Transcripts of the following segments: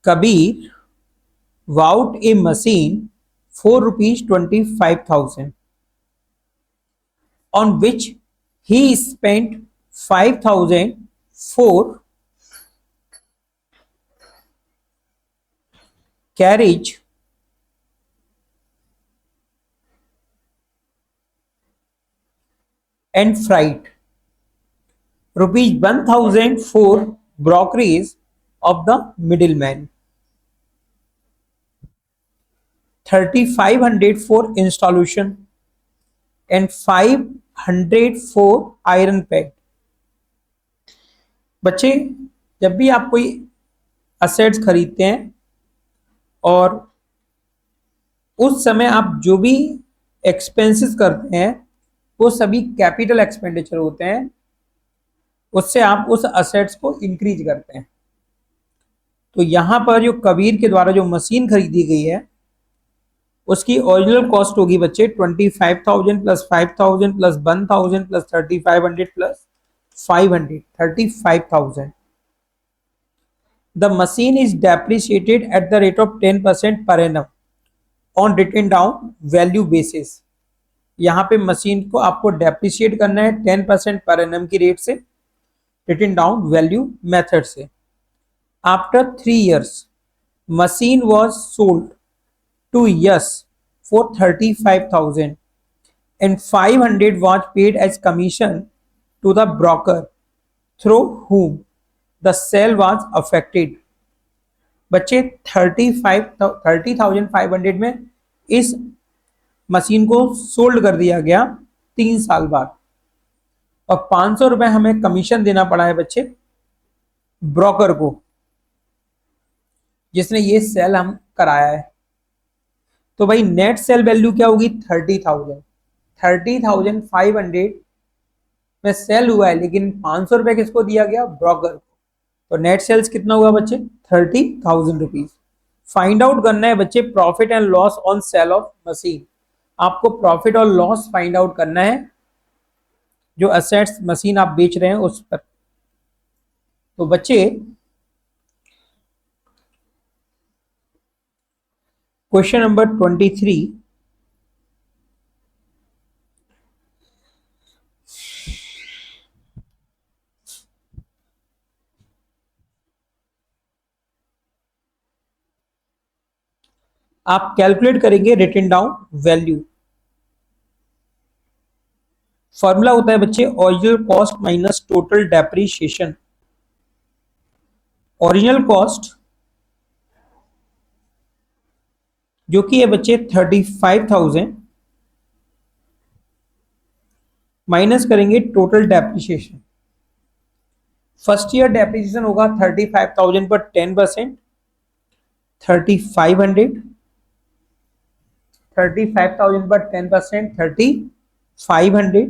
Kabir bought a machine for rupees 25,000, on which he spent 5,000 for carriage and freight, rupees 1,000 for brokerage of the middleman, 3,500 for installation and 500 for iron pad. बच्चे, जब भी आप कोई assets खरीदते हैं और उस समय आप जो भी एक्सपेंसेस करते हैं वो सभी कैपिटल एक्सपेंडिचर होते हैं, उससे आप उस असेट्स को इंक्रीज करते हैं। तो यहां पर जो कबीर के द्वारा जो मशीन खरीदी गई है उसकी ओरिजिनल कॉस्ट होगी बच्चे 25,000 plus 5,000 plus 1,000 plus 3,500 plus 500, 35,000. The machine is depreciated at the rate of 10% per annum on written down value basis. यहाँ पे मशीन को आपको डेप्रिशिएट करना है 10% पर एनम की रेट से, रिटन डाउन वैल्यू मेथड से। After 3 years machine was sold to yes for 35,000 and 500 was paid as commission to the broker through whom the sale was affected. बच्चे 30,500 में इस मशीन को sold कर दिया गया 3 साल बाद और 500 रुपए हमें कमीशन देना पड़ा है बच्चे ब्रोकर को, जिसने ये सेल हम कराया है। तो भाई नेट सेल वैल्यू क्या होगी 30,500 में सेल हुआ है, लेकिन 500 रुपए किसको दिया गया ब्रोकर को। तो नेट सेल्स कितना हुआ बच्चे 30,000 रुपीज। फाइंड आउट करना है बच्चे profit and loss on cell of machine. आपको प्रॉफिट और लॉस फाइंड आउट करना है जो असेट्स मशीन आप बेच रहे हैं उस पर। तो बच्चे क्वेश्चन नंबर 23, आप कैलकुलेट करेंगे रिटन डाउन वैल्यू। फॉर्मूला होता है बच्चे original cost minus total depreciation. Original cost जो कि है बच्चे 35,000 माइनस करेंगे total depreciation. First year depreciation होगा 35,000 पर 10%, 3,500, 35,000 पर 10%, 3,500।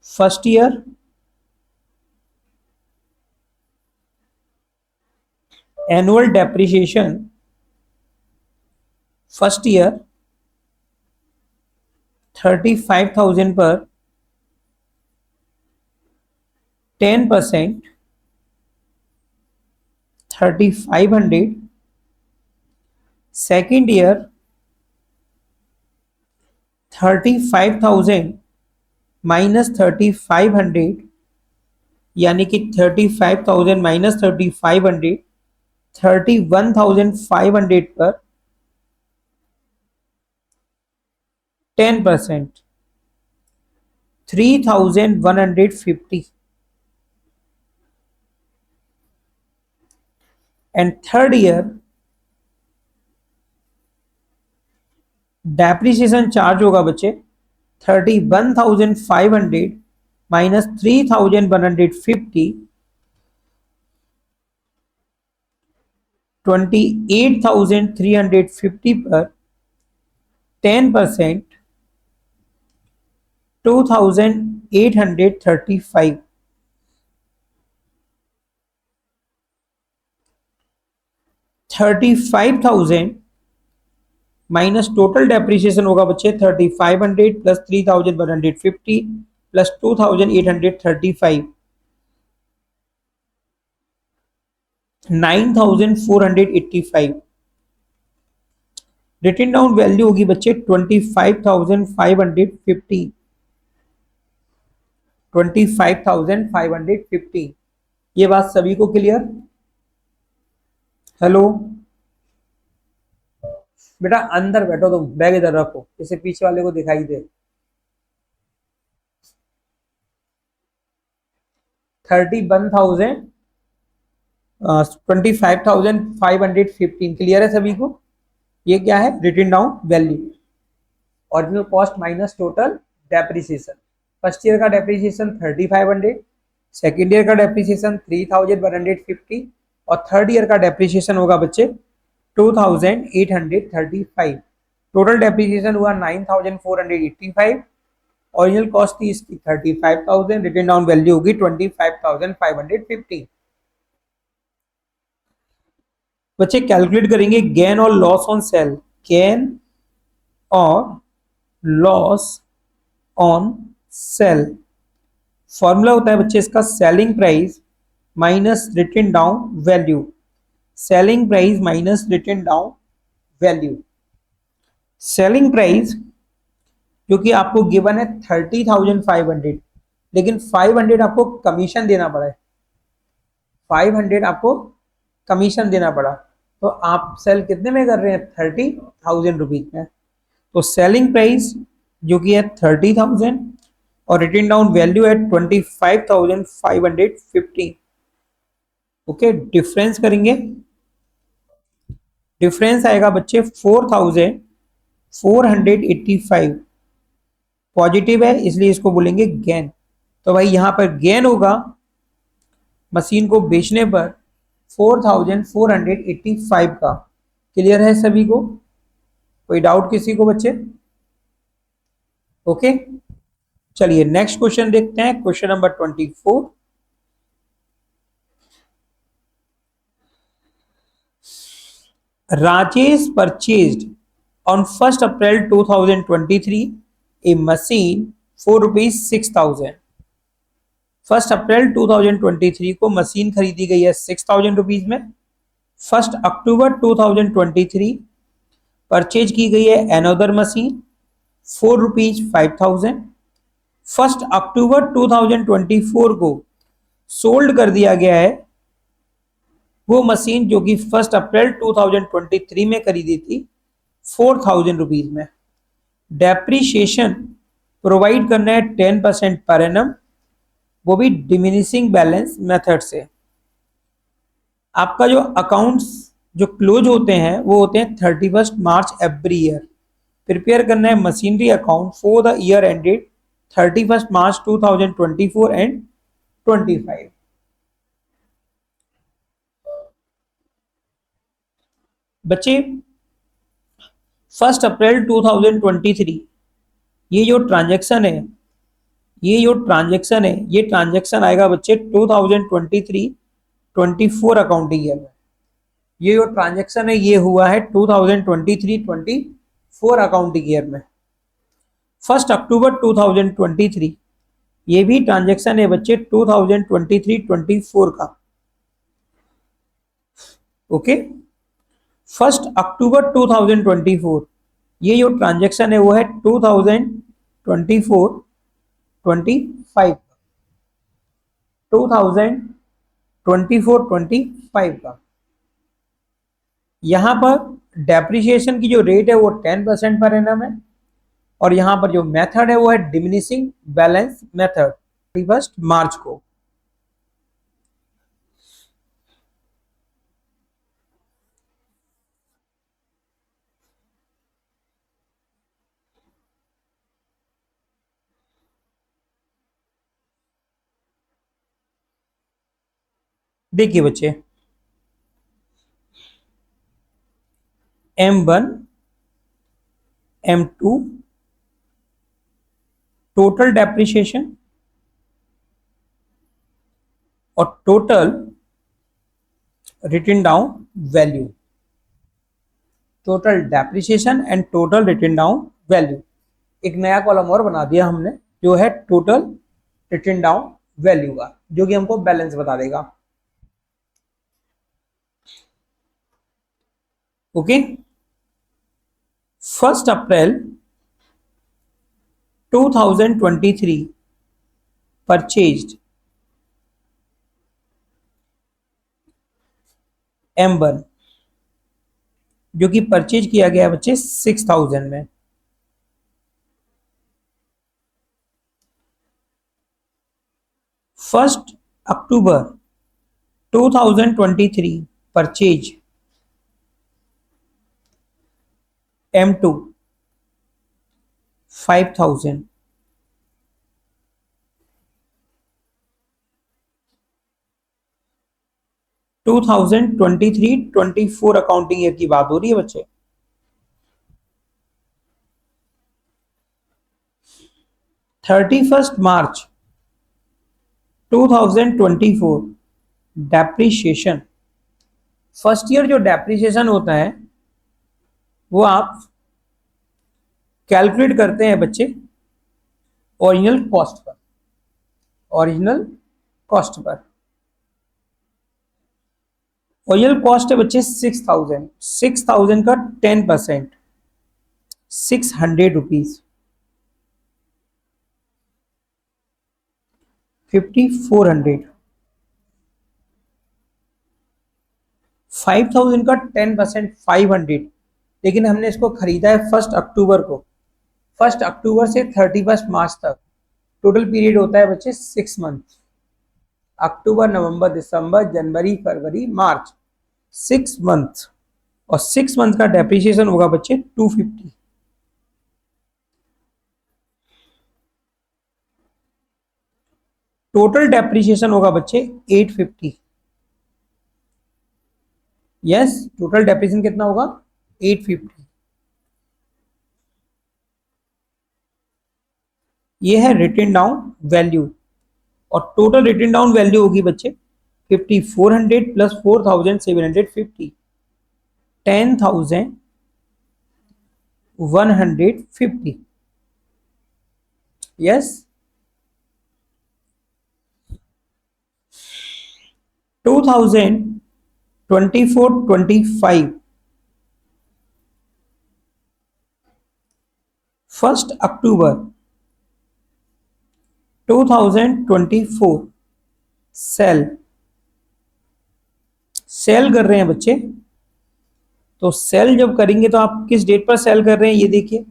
First year annual depreciation, first year 35,000 पर 10%, 3,500। सेकेंड ईयर 35,000 माइनस 3,500 यानी कि 35,000 माइनस 3,500, 31,500 पर 10%, 3,150। And third year depreciation charge होगा बच्चे 31,500 माइनस 3,150, 28,350 पर 10%, 2,835। 35,000 माइनस टोटल डेप्रिसिएशन होगा बच्चे 3,500 plus 3,150 plus 2,835। 9,485। Written down value होगी बच्चे 25,550। 25,550। ये बात सभी को क्लियर? हेलो बेटा, अंदर बैठो तुम, बैग इधर रखो, इसे पीछे वाले को दिखाई दे। 25,515 क्लियर है सभी को? ये क्या है? Written down value, original cost minus total depreciation. First year का डेप्रिसिएशन 3,500, सेकेंड ईयर का डेप्रिसिएशन 3,150 और थर्ड ईयर का डेप्रिसिएशन होगा बच्चे 2,835। टोटल डेप्रिसिएशन हुआ 9,485। ओरिजिनल कॉस्ट थी इसकी 35,000, रिटन डाउन वैल्यू होगी 25,550। बच्चे कैलकुलेट करेंगे गेन और लॉस ऑन सेल। गेन और लॉस ऑन सेल फॉर्मूला होता है बच्चे इसका selling price minus written down value. Selling price minus written down value. Selling price जो कि आपको गिवन है 30,500, लेकिन 500 आपको कमीशन देना पड़ा है। 500 आपको कमीशन देना पड़ा, तो आप सेल कितने में कर रहे हैं? 30,000 रुपीज में। तो सेलिंग प्राइस जो कि है 30,000 और रिटन डाउन वैल्यू है 25,550। ओके, डिफरेंस करेंगे। डिफरेंस आएगा बच्चे 4,485। पॉजिटिव है इसलिए इसको बोलेंगे गेन। तो भाई यहां पर गेन होगा मशीन को बेचने पर 4,485 का। क्लियर है सभी को? कोई डाउट किसी को बच्चे? ओके, चलिए नेक्स्ट क्वेश्चन देखते हैं। Question number 24। Rajesh purchased on 1st April 2023 a machine for rupees 6,000। 1st अप्रैल 2023 को मशीन खरीदी गई है 6,000 रुपीज में। 1st अक्टूबर 2023 परचेज की गई है another machine for rupees 5,000। 1st अक्टूबर 2024 को सोल्ड कर दिया गया है वो मशीन जो कि 1st अप्रैल 2023 में खरीदी थी 4,000 रुपीज में। डेप्रीशिएशन प्रोवाइड करना है 10% पर एनम, वो भी डिमिनिशिंग बैलेंस मेथड से। आपका जो अकाउंट्स जो क्लोज होते हैं वो होते हैं 31 मार्च एवरी ईयर। प्रिपेयर करना है machinery account for the year ended 31 March 2024 and 25। बच्चे 1st अप्रैल 2023 ये जो ट्रांजैक्शन है ये ट्रांजैक्शन आएगा बच्चे 2023-24 अकाउंटिंग ईयर में। ये जो ट्रांजैक्शन है ये हुआ है 2023-24 अकाउंटिंग ईयर में। 1st अक्टूबर 2023 ये भी ट्रांजैक्शन है बच्चे 2023-24 का। ओके, 1st अक्टूबर 2024 ये जो ट्रांजैक्शन है वो है 2024-25 2024-25 का। यहां पर डेप्रिसिएशन की जो रेट है वो 10% पर एनम है और यहां पर जो मेथड है वो है डिमिनिशिंग बैलेंस मेथड 31 मार्च को। देखिए बच्चे, M1 M2 टोटल डेप्रिसिएशन और total written down value. Total depreciation and total written down value. एक नया कॉलम और बना दिया हमने जो है टोटल रिटन डाउन वैल्यू का, जो कि हमको बैलेंस बता देगा। ओके। 1 अप्रैल 2023 परचेज्ड M1, जो कि परचेज किया गया बच्चे 6000 में। 1 अक्टूबर 2023 परचेज M2 5000। 2023-24 अकाउंटिंग ईयर की बात हो रही है बच्चे। 31 मार्च 2024 डेप्रीशिएशन। फर्स्ट ईयर जो डेप्रीशिएशन होता है वो आप कैलकुलेट करते हैं बच्चे original cost per. Original cost per original cost है बच्चे 6000। 6000 का 10% 600 रुपीज 5400। 5000 का 10% 500। लेकिन हमने इसको खरीदा है 1 अक्टूबर को। 1 अक्टूबर से 31 मार्च तक टोटल पीरियड होता है बच्चे 6 मंथ। अक्टूबर, नवंबर, दिसंबर, जनवरी, फरवरी, मार्च, 6 मंथ। और 6 मंथ का डेप्रिसिएशन होगा बच्चे 250। टोटल डेप्रिसिएशन होगा बच्चे 850। यस, टोटल डेप्रिसिएशन कितना होगा 850। ये है रिटन डाउन वैल्यू। और टोटल रिटन डाउन वैल्यू होगी बच्चे 5400 प्लस 4750 10150। यस, 2024-25 1 अक्टूबर 2024 सेल कर रहे हैं बच्चे। तो सेल जब करेंगे तो आप किस डेट पर सेल कर रहे हैं ये देखिए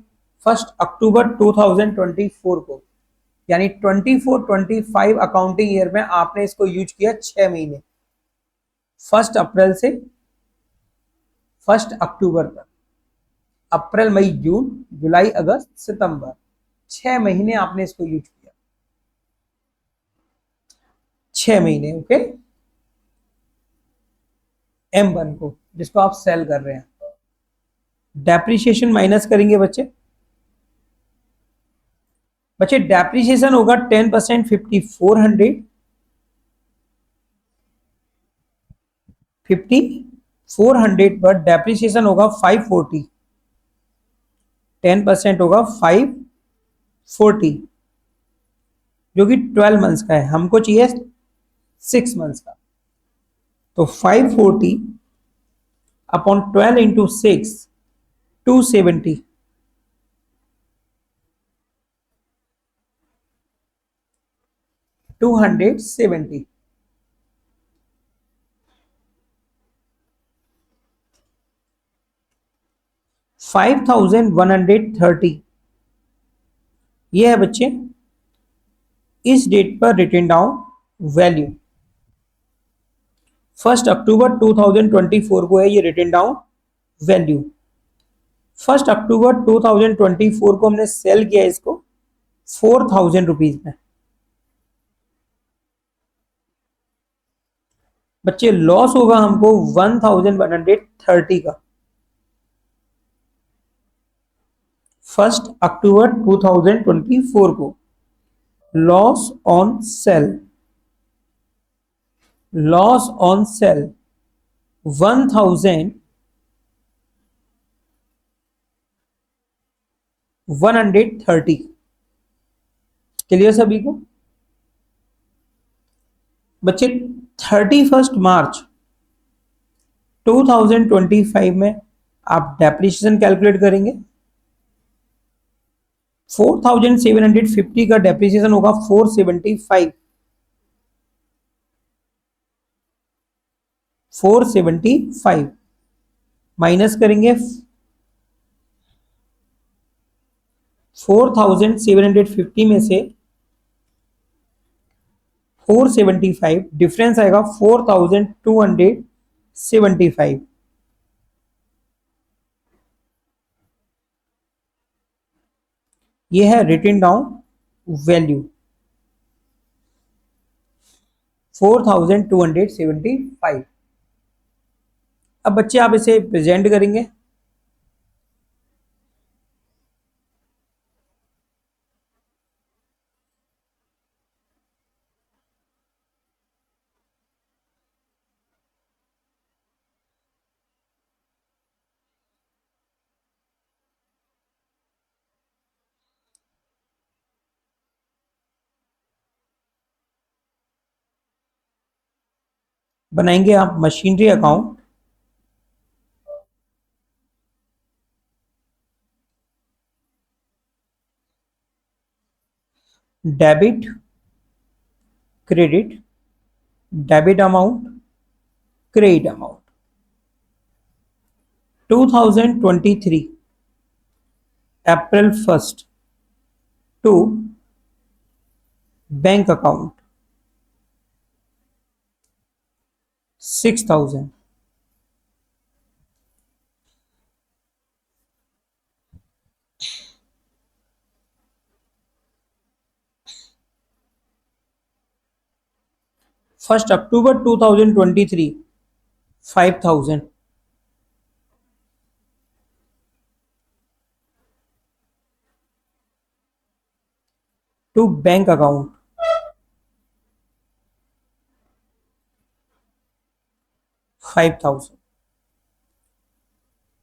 1 अक्टूबर 2024 को। यानी 24-25 अकाउंटिंग ईयर में आपने इसको यूज किया 6 महीने। 1 अप्रैल से 1 अक्टूबर तक। अप्रैल, मई, जून, जुलाई, अगस्त, सितंबर, 6 महीने आपने इसको यूज किया। 6 महीने। ओके। M1 को जिसको आप सेल कर रहे हैं। डेप्रिसिएशन माइनस करेंगे बच्चे। डेप्रिसिएशन होगा 10% 5400। 5400 पर डेप्रिसिएशन होगा 540। 10% होगा 540 जो कि 12 मंथ्स का है। हमको चाहिए 6 मंथ्स का। तो 540 अपॉन 12 इंटू 6 270। 270। 5130 ये है बच्चे इस डेट पर रिटन डाउन वैल्यू। 1 अक्टूबर 2024 को है ये रिटन डाउन वैल्यू। 1 अक्टूबर 2024 को हमने सेल किया इसको 4000 रुपीज में। बच्चे लॉस होगा हमको 1130 का। 1 अक्टूबर 2024 को लॉस ऑन सेल 1130। क्लियर सभी को बच्चे। 31 मार्च 2025 में आप डेप्रिसिएशन कैलकुलेट करेंगे। 4750 का डेप्रिसिएशन होगा 475। 475 माइनस करेंगे 4750 में से 475, डिफरेंस आएगा 4275। ये है रिटन डाउन वैल्यू 4275। अब बच्चे आप इसे प्रेजेंट करेंगे। बनाएंगे आप machinery account. Debit credit, debit amount, credit amount. 2023 April 1 to bank account 6000। First October 2023 5000 to bank account 5000।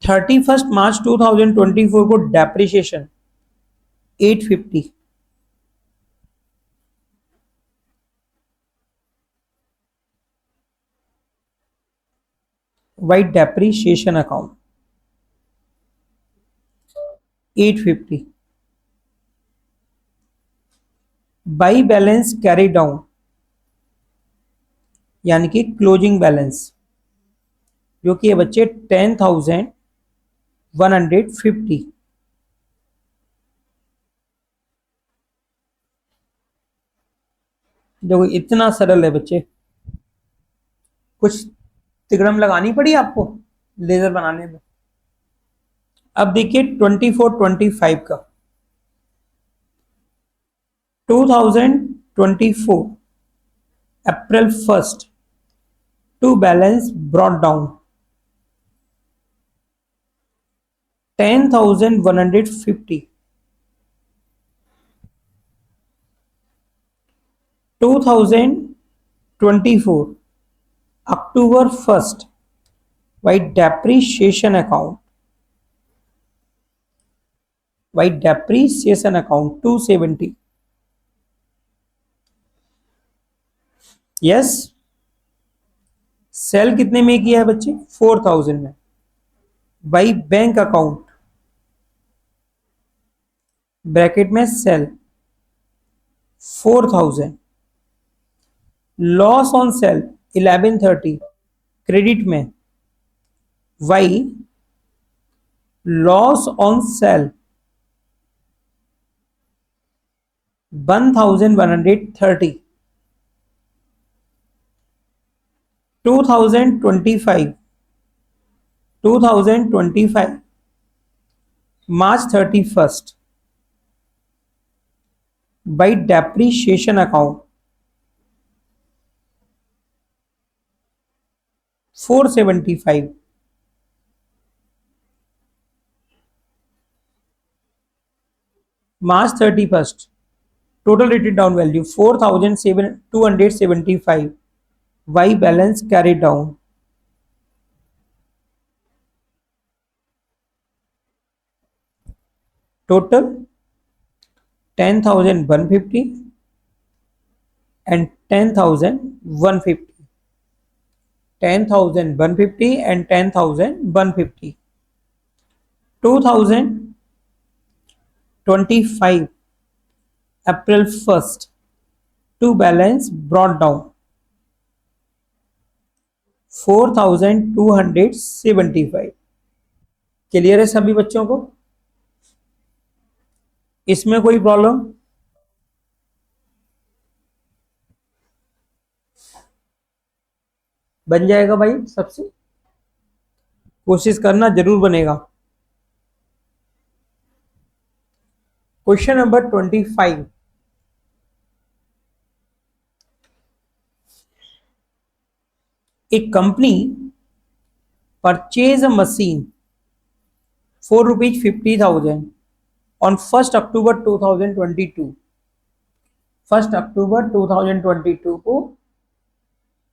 31 March 2024 को depreciation 850। By depreciation account 850 by balance carry down यानी कि क्लोजिंग बैलेंस जो कि है बच्चे 10,150। देखो इतना सरल है बच्चे, कुछ तिकड़म लगानी पड़ी आपको लेजर बनाने में। अब देखिए 24-25 का 2024 April 1 to balance brought down 10,150। 2024 October 1 by depreciation account, by depreciation account 270। Yes, sale कितने में किया है बच्चे 4000 में। बाई बैंक अकाउंट ब्रैकेट में sale 4000। Loss on sale 1130 credit में by loss on sale 1130। 2025 March 31 by depreciation account 475। March 31 total written down value 4,275 y balance carried down total 10,150 and 10,150, 10,150 and 10,150। 2025 April 1st to balance brought down 4275। Clear है सभी बच्चों को? इसमें कोई problem? बन जाएगा भाई सबसे, कोशिश करना जरूर बनेगा। Question number 25, a company purchase a machine for rupees 50,000 on 1st October 2022। 1 October 2022 को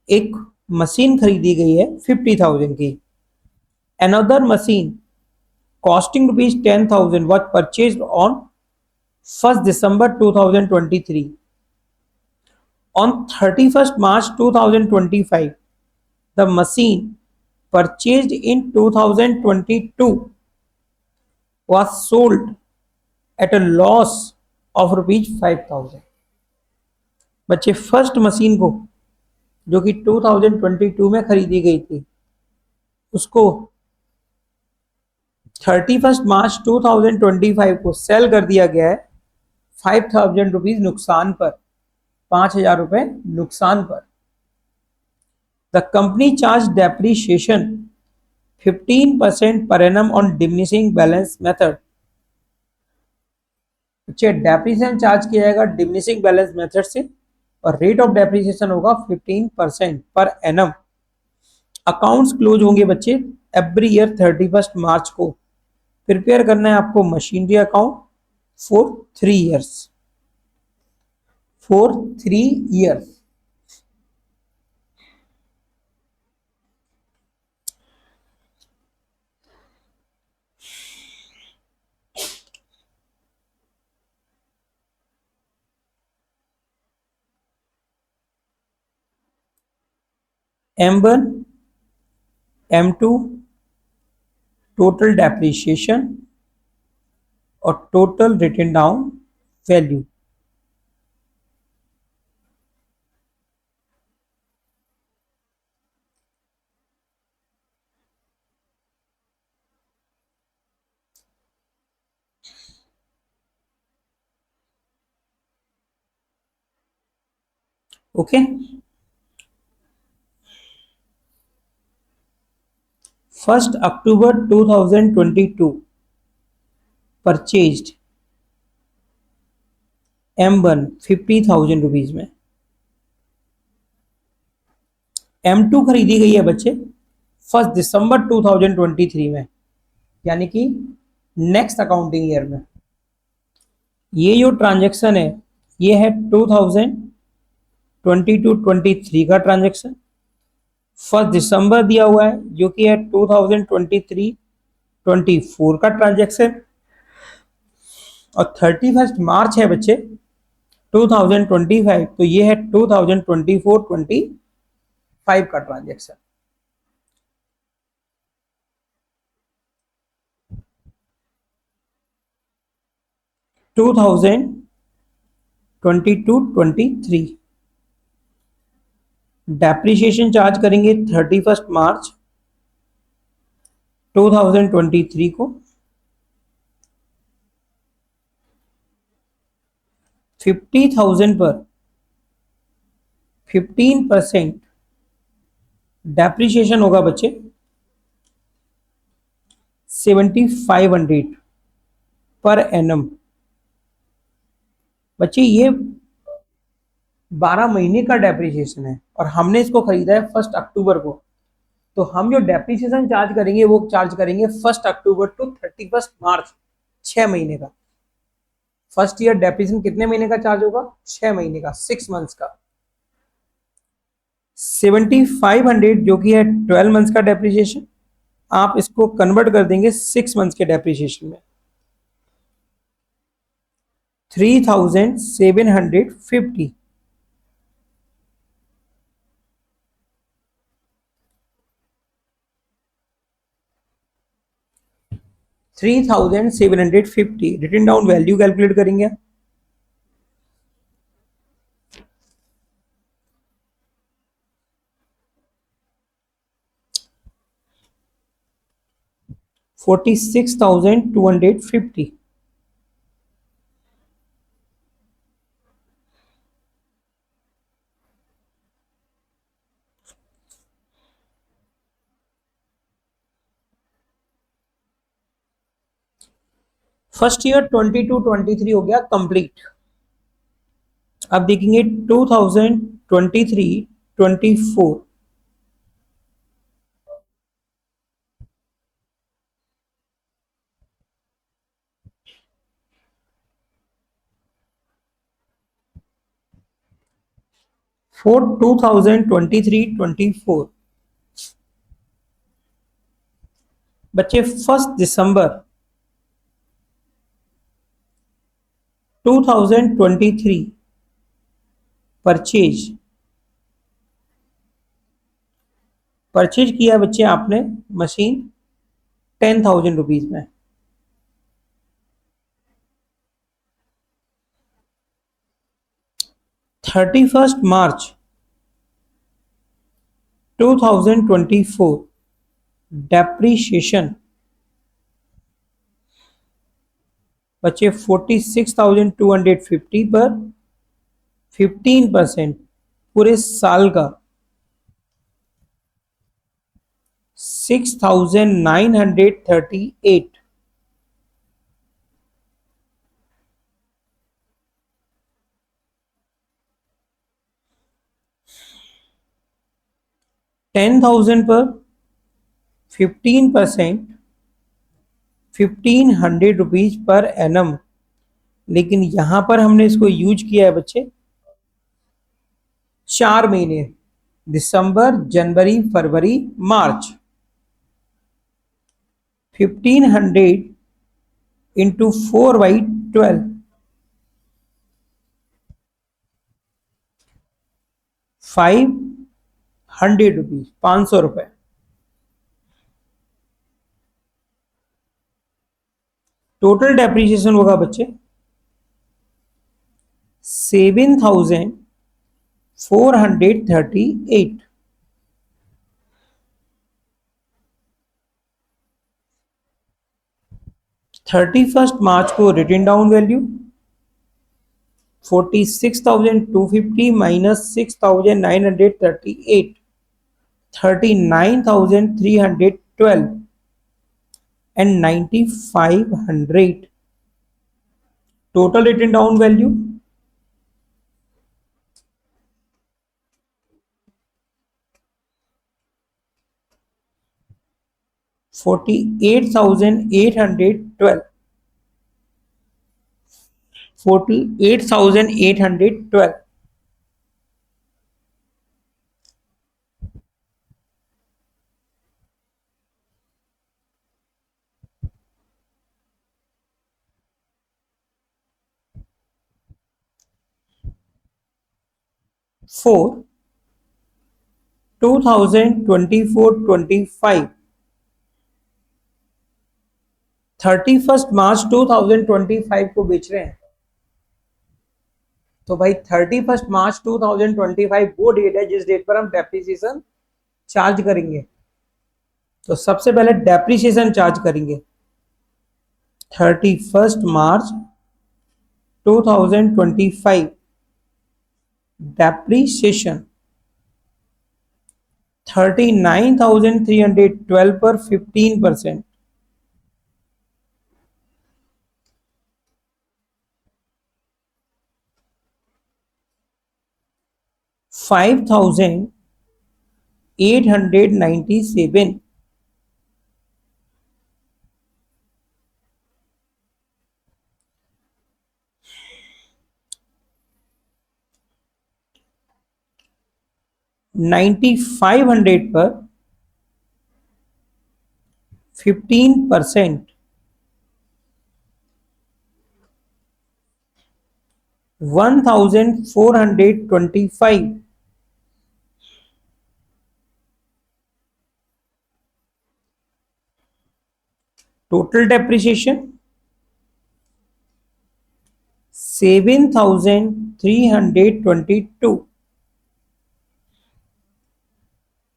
एक मशीन खरीदी गई है 50,000 की। Another machine costing rupees 10,000 was purchase on 1 December 2023। On 31 March 2025 the machine purchased in 2022 was sold at a loss of rupees 5,000। बच्चे first machine को जो कि 2022 में खरीदी गई थी उसको 31 मार्च 2025 को सेल कर दिया गया है 5,000 रुपीज नुकसान पर, 5,000 रुपए नुकसान पर। The company charge depreciation 15% per annum on diminishing balance method. Depreciation charge किया जाएगा डिमिनिशिंग बैलेंस मेथड से और रेट ऑफ डेप्रीशिएशन होगा 15% पर एनम। अकाउंट्स क्लोज होंगे बच्चे एवरी ईयर 31 मार्च को। प्रिपेयर करना है आपको machinery account for 3 years, for 3 years. M1 M2 total depreciation और total written down value. Okay, first October 2022 purchased M1 50,000 rupees में। M2 खरीदी गई है बच्चे 1 दिसंबर 2023 में, यानी कि नेक्स्ट अकाउंटिंग ईयर में। ये जो ट्रांजैक्शन है ये है 2022-23 का ट्रांजैक्शन। 1 दिसंबर दिया हुआ है जो कि है 2023-24 का ट्रांजैक्शन और 31 मार्च है बच्चे 2025, तो ये है 2024-25 का ट्रांजैक्शन। टू 2022-23 डेप्रीशिएशन चार्ज करेंगे 31 मार्च 2023 को 50,000 पर 15% डेप्रीशिएशन होगा बच्चे 7,500 पर एनम। बच्चे ये 12 महीने का डेप्रीशिएशन है और हमने इसको खरीदा है 1 अक्टूबर को, तो हम जो डेप्रीशिएशन चार्ज करेंगे वो चार्ज करेंगे 1 अक्टूबर टू 31 मार्च, 6 महीने का। फर्स्ट ईयर डेप्रीशिएशन कितने महीने का चार्ज होगा? 6 महीने का, 6 मंथ्स का। 7,500 जो कि है 12 मंथ्स का डेप्रीशिएशन, आप इसको कन्वर्ट कर देंगे 6 मंथ्स के डेप्रीशिएशन में 3,750। 3750 रिटन डाउन वैल्यू कैलकुलेट करेंगे। $46,250। फर्स्ट ईयर 22-23 हो गया कंप्लीट। अब देखेंगे 2023-24। फॉर 2023-24 बच्चे 1 दिसंबर 2023 परचेज किया बच्चे आपने मशीन 10,000 रुपीज में। 31 मार्च 2024 डेप्रीशिएशन बच्चे 46,250 पर 15% पूरे साल का 6,938। 10,000 पर 15% 1,500 रुपीज पर एनम। लेकिन यहां पर हमने इसको यूज किया है बच्चे 4 महीने, दिसंबर, जनवरी, फरवरी, मार्च। 1,500 इंटू 4/12 500 रुपीज, 500 रुपए। टोटल डेप्रिसिएशन होगा बच्चे 7,438। 31 मार्च को written down value 46,250 minus 6,938, 39,312 and 9,500। Total written down value 48,812। 48,812। 4 2024-25 31 March 2025 को बेच रहे हैं। तो भाई 31 मार्च 2025 वो डेट है जिस डेट पर हम डेप्रिसिएशन चार्ज करेंगे। तो सबसे पहले डेप्रिसिएशन चार्ज करेंगे 31 मार्च 2025 डेप्रिसिएशन 39,312 पर 15%। 5,897। 9,500 पर 15%। 1,425। Total depreciation 7,322।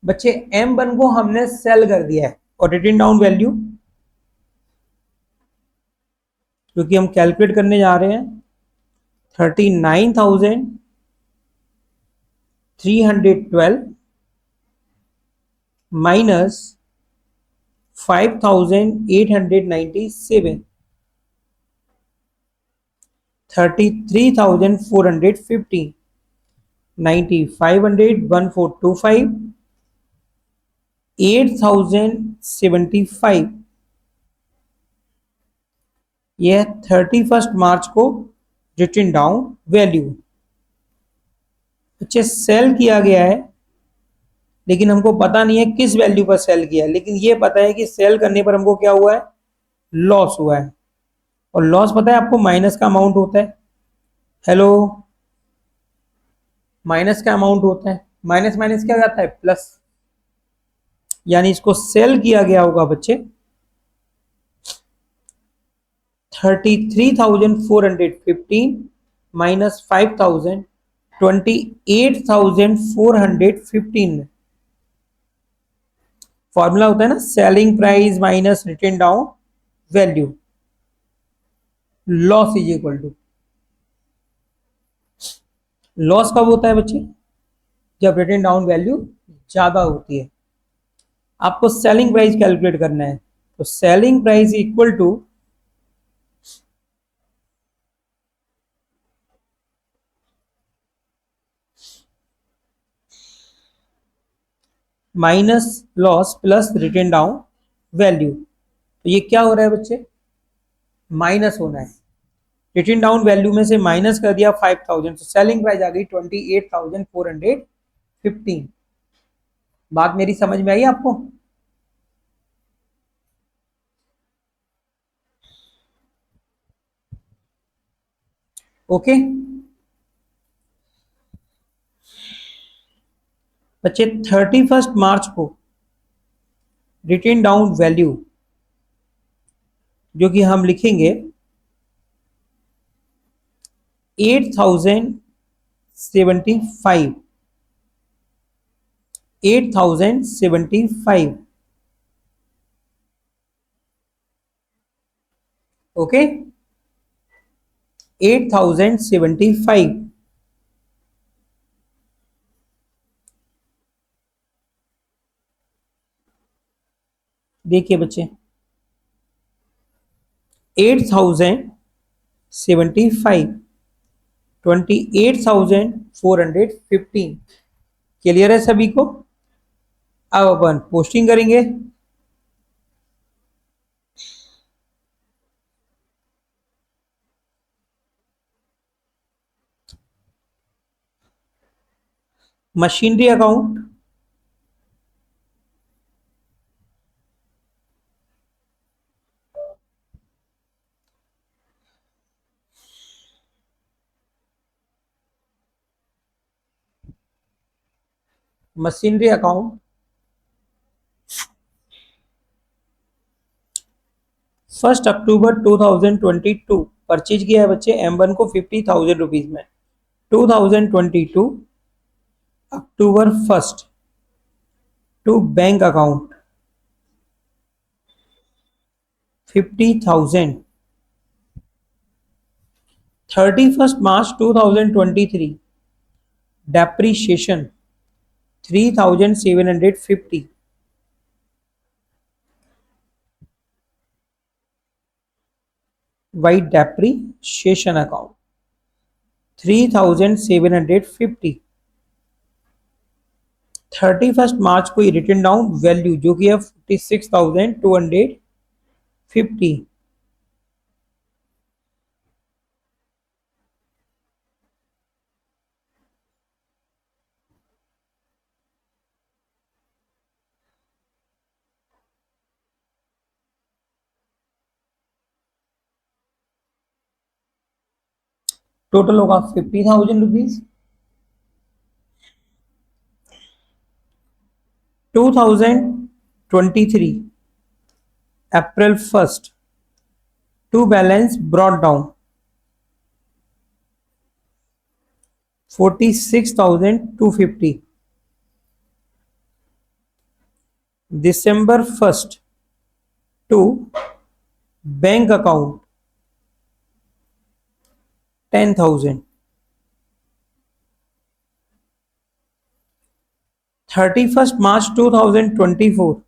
बच्चे M1 को हमने सेल कर दिया है और रिटन डाउन वैल्यू, क्योंकि हम कैलकुलेट करने जा रहे हैं, 39,312 माइनस 5,897, 33,415, 90,500, 1425, 8,075। यह 31 मार्च को रिटन डाउन वैल्यू। अच्छे सेल किया गया है, लेकिन हमको पता नहीं है किस वैल्यू पर सेल किया है, लेकिन ये पता है कि सेल करने पर हमको क्या हुआ है, लॉस हुआ है। और लॉस पता है आपको माइनस का अमाउंट होता है। हेलो, माइनस का अमाउंट होता है, माइनस माइनस क्या जाता है, प्लस। यानी इसको सेल किया गया होगा बच्चे 33,415 माइनस 5,000, 28,415। फॉर्मूला होता है ना, selling price minus written down value, loss is equal to. Loss कब होता है बच्चे, जब रिटन डाउन वैल्यू ज्यादा होती है। आपको सेलिंग प्राइस कैलकुलेट करना है, तो selling price equal to minus loss plus written down value. तो ये क्या हो रहा है बच्चे, माइनस होना है। रिटन डाउन वैल्यू में से माइनस कर दिया 5,000, तो सेलिंग प्राइस आ गई 28,415। बात मेरी समझ में आई आपको? ओके बच्चे, 31 मार्च को रिटन डाउन वैल्यू जो कि हम लिखेंगे 8,075, 8,075। ओके, 8,075। देखिए बच्चे, 8,075, 28,415। क्लियर है सभी को? अब अपन पोस्टिंग करेंगे। Machinery account, machinery account 1 October 2022 purchase किया है बच्चे M1 को 50,000 रुपीज में। 2022 October 1 to bank account 50,000। 31 March 2023 depreciation 3,750। By depreciation account 3,750। 31 March को रिटन डाउन वैल्यू जो कि है 46,250। टोटल होगा 50,000 rupees. 2023 April 1st, to balance brought down 46,250. December 1st, to bank account 10,000. 31st March 2024,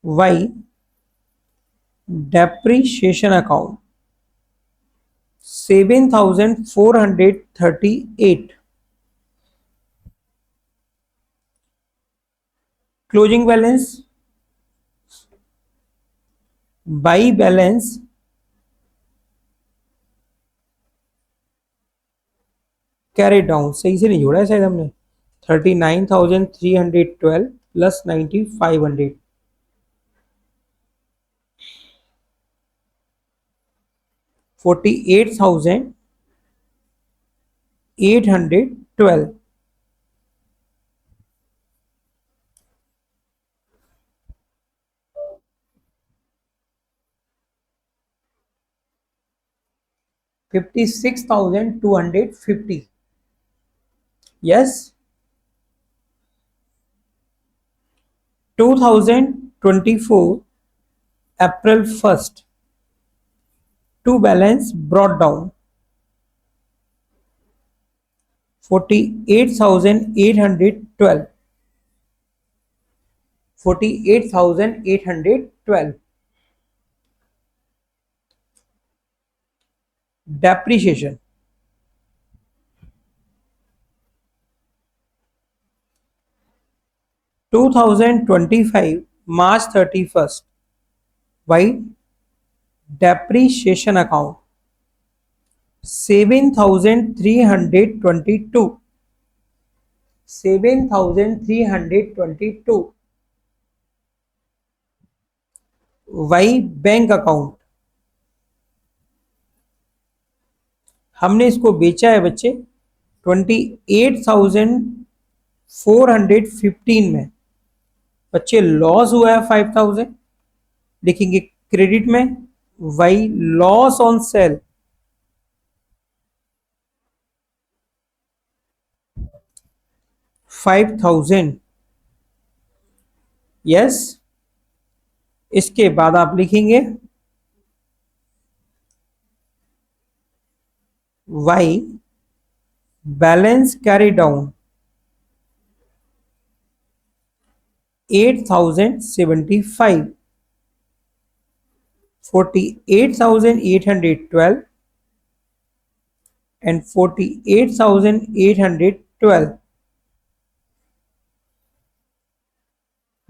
Y depreciation account 7,438. Closing balance by balance carried down, सही से नहीं जोड़ा है शायद हमने. 39,312 plus 9,500, 48,812. $56,250. Yes. 2024 April 1st, to balance brought down 48,812. 48,812. Depreciation 2025 March 31st, Y depreciation account 7,322. 7,322. Y bank account, हमने इसको बेचा है बच्चे 28,415 में. बच्चे लॉस हुआ है 5,000, लिखेंगे क्रेडिट में. By loss on sale 5,000. Yes. इसके बाद आप लिखेंगे by balance carry down 8,075. 48,812 and 48,812.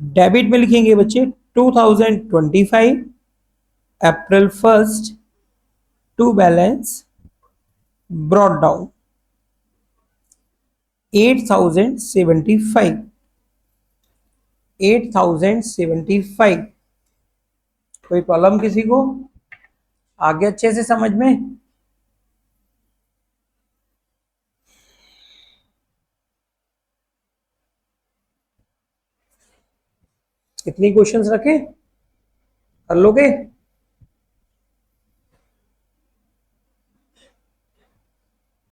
Debit में लिखेंगे बच्चे 2025 April 1st, to balance brought down 8,075. 8,075. कोई प्रॉब्लम किसी को? आगे अच्छे से समझ में? कितनी क्वेश्चंस रखे? कर लोगे?